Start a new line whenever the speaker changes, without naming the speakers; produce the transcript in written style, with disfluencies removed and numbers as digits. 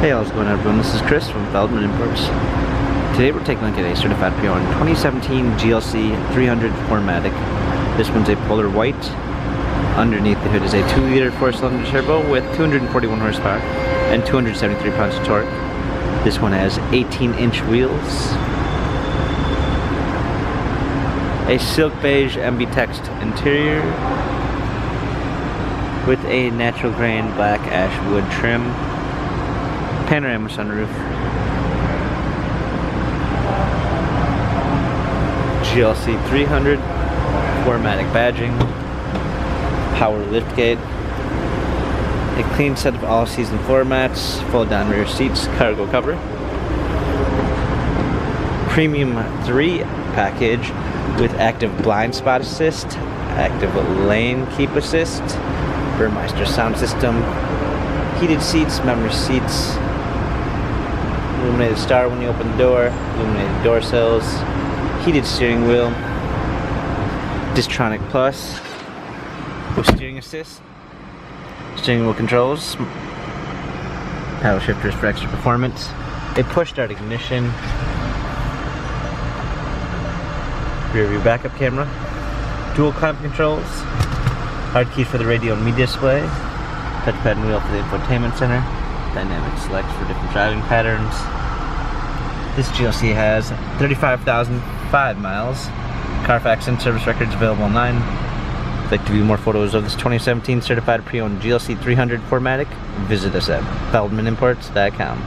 Hey, how's it going, everyone? This is Chris from Feldmann Imports. Today we're taking a look at a certified pre-owned 2017 GLC 300 4MATIC. This one's a polar white. Underneath the hood is a 2-liter 4-cylinder turbo with 241 horsepower and 273 pounds of torque. This one has 18-inch wheels. A silk beige MB text interior with a natural grain black ash wood trim. Panorama sunroof. GLC 300 4MATIC badging. Power liftgate. A clean set of all-season floor mats. Fold down rear seats. Cargo cover. Premium 3 package with active blind spot assist, active lane keep assist, Burmeister sound system, heated seats, memory seats, illuminated star when you open the door, illuminated door sills, heated steering wheel, Distronic Plus, with steering assist, steering wheel controls, paddle shifters for extra performance, a push start ignition, rear view backup camera, dual climate controls, hard key for the radio and media display, touchpad and wheel for the infotainment center, dynamic selects for different driving patterns. This GLC has 35,005 miles. Carfax and service records available online. If you'd like to view more photos of this 2017 certified pre-owned GLC 300 4MATIC, visit us at feldmanimports.com.